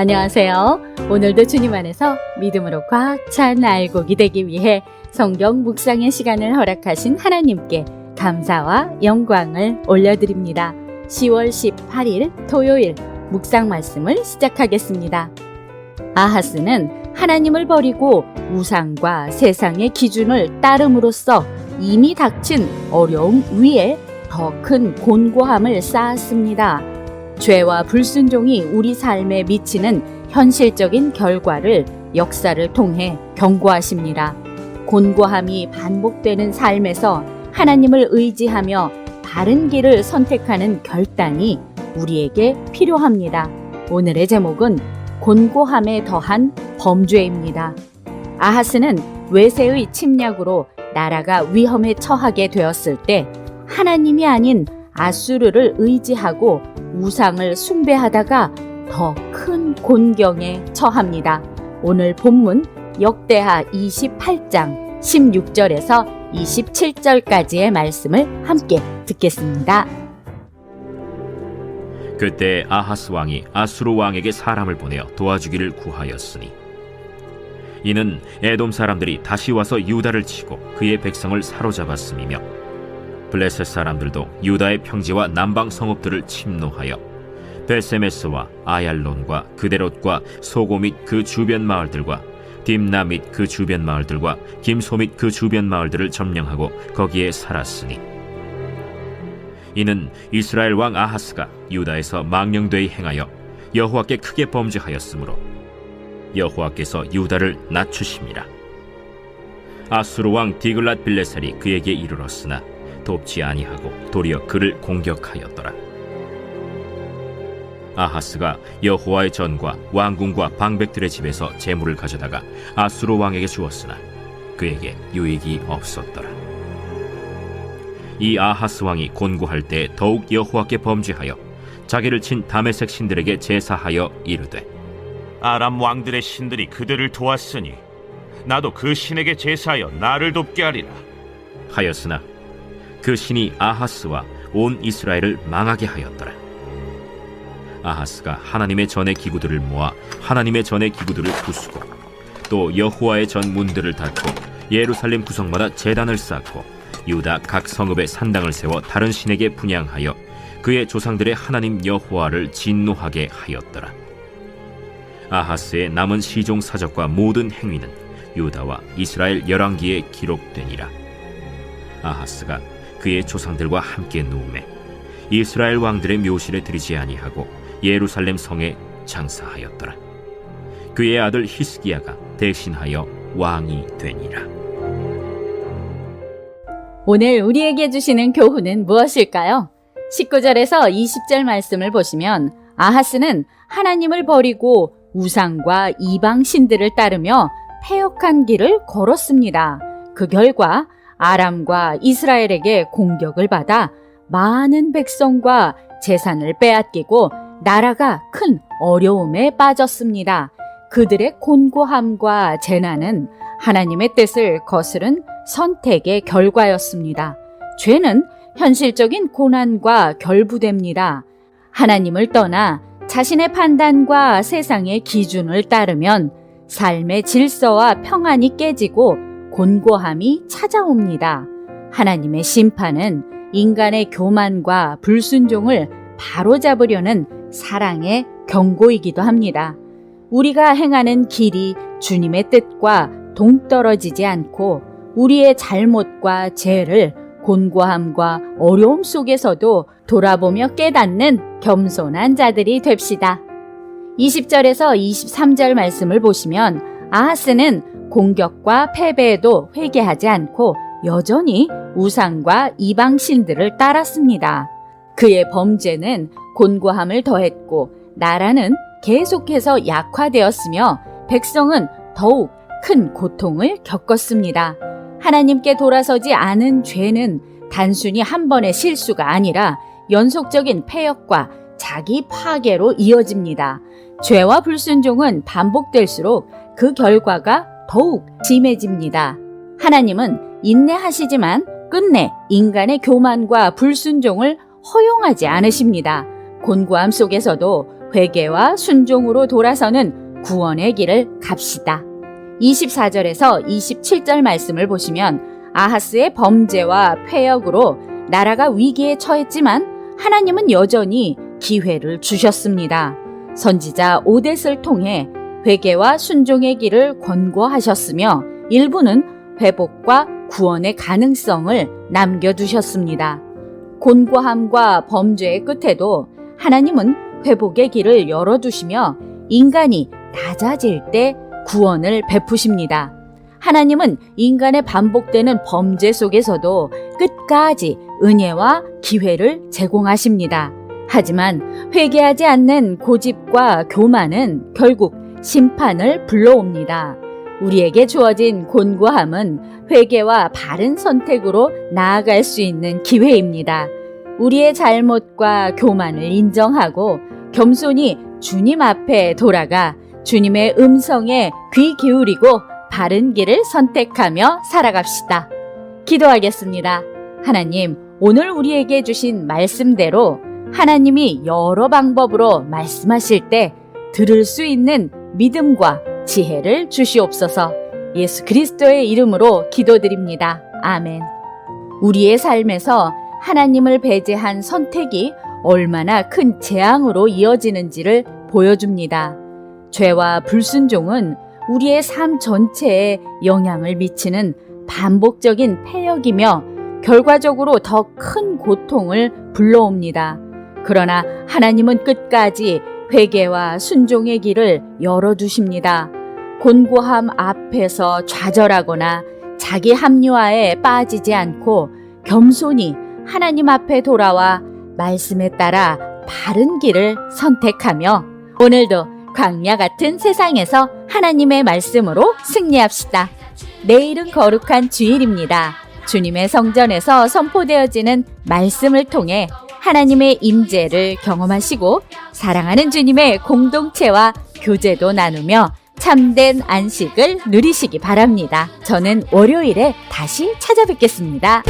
안녕하세요. 오늘도 주님 안에서 믿음으로 꽉 찬 알곡이 되기 위해 성경 묵상의 시간을 허락하신 하나님께 감사와 영광을 올려드립니다. 10월 18일 토요일 묵상 말씀을 시작하겠습니다. 아하스는 하나님을 버리고 우상과 세상의 기준을 따름으로써 이미 닥친 어려움 위에 더 큰 곤고함을 쌓았습니다. 죄와 불순종이 우리 삶에 미치는 현실적인 결과를 역사를 통해 경고하십니다. 곤고함이 반복되는 삶에서 하나님을 의지하며 바른 길을 선택하는 결단이 우리에게 필요합니다. 오늘의 제목은 곤고함에 더한 범죄입니다. 아하스는 외세의 침략으로 나라가 위험에 처하게 되었을 때 하나님이 아닌 아수르를 의지하고 우상을 숭배하다가 더 큰 곤경에 처합니다. 오늘 본문 역대하 28장 16절에서 27절까지의 말씀을 함께 듣겠습니다. 그때 아하스 왕이 아수르 왕에게 사람을 보내어 도와주기를 구하였으니 이는 에돔 사람들이 다시 와서 유다를 치고 그의 백성을 사로잡았음이며 블레셋 사람들도 유다의 평지와 남방 성읍들을 침노하여 베세메스와 아얄론과 그데롯과 소고 및 그 주변 마을들과 딥나 및 그 주변 마을들과 김소 및 그 주변 마을들을 점령하고 거기에 살았으니 이는 이스라엘 왕 아하스가 유다에서 망령되이 행하여 여호와께 크게 범죄하였으므로 여호와께서 유다를 낮추심이라. 아수르 왕 디글랏 빌레셀이 그에게 이르렀으나 돕지 아니하고 도리어 그를 공격하였더라. 아하스가 여호와의 전과 왕궁과 방백들의 집에서 재물을 가져다가 아수르 왕에게 주었으나 그에게 유익이 없었더라. 이 아하스 왕이 곤고할 때 더욱 여호와께 범죄하여 자기를 친 다메섹 신들에게 제사하여 이르되 아람 왕들의 신들이 그들을 도왔으니 나도 그 신에게 제사하여 나를 돕게 하리라 하였으나 그 신이 아하스와 온 이스라엘을 망하게 하였더라. 아하스가 하나님의 전의 기구들을 모아 하나님의 전의 기구들을 부수고 또 여호와의 전 문들을 닫고 예루살렘 구석마다 제단을 쌓고 유다 각 성읍에 산당을 세워 다른 신에게 분향하여 그의 조상들의 하나님 여호와를 진노하게 하였더라. 아하스의 남은 시종 사적과 모든 행위는 유다와 이스라엘 열왕기에 기록되니라. 아하스가 그의 조상들과 함께 누우매 이스라엘 왕들의 묘실에 들이지 아니하고 예루살렘 성에 장사하였더라. 그의 아들 히스기야가 대신하여 왕이 되니라. 오늘 우리에게 주시는 교훈은 무엇일까요? 19절에서 20절 말씀을 보시면 아하스는 하나님을 버리고 우상과 이방 신들을 따르며 패역한 길을 걸었습니다. 그 결과 아람과 이스라엘에게 공격을 받아 많은 백성과 재산을 빼앗기고 나라가 큰 어려움에 빠졌습니다. 그들의 곤고함과 재난은 하나님의 뜻을 거스른 선택의 결과였습니다. 죄는 현실적인 고난과 결부됩니다. 하나님을 떠나 자신의 판단과 세상의 기준을 따르면 삶의 질서와 평안이 깨지고 곤고함이 찾아옵니다. 하나님의 심판은 인간의 교만과 불순종을 바로잡으려는 사랑의 경고이기도 합니다. 우리가 행하는 길이 주님의 뜻과 동떨어지지 않고 우리의 잘못과 죄를 곤고함과 어려움 속에서도 돌아보며 깨닫는 겸손한 자들이 됩시다. 20절에서 23절 말씀을 보시면 아하스는 공격과 패배에도 회개하지 않고 여전히 우상과 이방 신들을 따랐습니다. 그의 범죄는 곤고함을 더했고 나라는 계속해서 약화되었으며 백성은 더욱 큰 고통을 겪었습니다. 하나님께 돌아서지 않은 죄는 단순히 한 번의 실수가 아니라 연속적인 패역과 자기 파괴로 이어집니다. 죄와 불순종은 반복될수록 그 결과가 더욱 심해집니다. 하나님은 인내하시지만 끝내 인간의 교만과 불순종을 허용하지 않으십니다. 곤고함 속에서도 회개와 순종으로 돌아서는 구원의 길을 갑시다. 24절에서 27절 말씀을 보시면 아하스의 범죄와 폐역으로 나라가 위기에 처했지만 하나님은 여전히 기회를 주셨습니다. 선지자 오뎃을 통해 회개와 순종의 길을 권고하셨으며 일부는 회복과 구원의 가능성을 남겨두셨습니다. 곤고함과 범죄의 끝에도 하나님은 회복의 길을 열어두시며 인간이 낮아질 때 구원을 베푸십니다. 하나님은 인간의 반복되는 범죄 속에서도 끝까지 은혜와 기회를 제공하십니다. 하지만 회개하지 않는 고집과 교만은 결국 심판을 불러옵니다. 우리에게 주어진 곤고함은 회개와 바른 선택으로 나아갈 수 있는 기회입니다. 우리의 잘못과 교만을 인정하고 겸손히 주님 앞에 돌아가 주님의 음성에 귀 기울이고 바른 길을 선택하며 살아갑시다. 기도하겠습니다. 하나님, 오늘 우리에게 주신 말씀대로 하나님이 여러 방법으로 말씀하실 때 들을 수 있는 믿음과 지혜를 주시옵소서. 예수 그리스도의 이름으로 기도드립니다. 아멘. 우리의 삶에서 하나님을 배제한 선택이 얼마나 큰 재앙으로 이어지는지를 보여줍니다. 죄와 불순종은 우리의 삶 전체에 영향을 미치는 반복적인 폐역이며 결과적으로 더 큰 고통을 불러옵니다. 그러나 하나님은 끝까지 회개와 순종의 길을 열어두십니다. 곤고함 앞에서 좌절하거나 자기 합리화에 빠지지 않고 겸손히 하나님 앞에 돌아와 말씀에 따라 바른 길을 선택하며 오늘도 광야 같은 세상에서 하나님의 말씀으로 승리합시다. 내일은 거룩한 주일입니다. 주님의 성전에서 선포되어지는 말씀을 통해 하나님의 임재를 경험하시고 사랑하는 주님의 공동체와 교제도 나누며 참된 안식을 누리시기 바랍니다. 저는 월요일에 다시 찾아뵙겠습니다.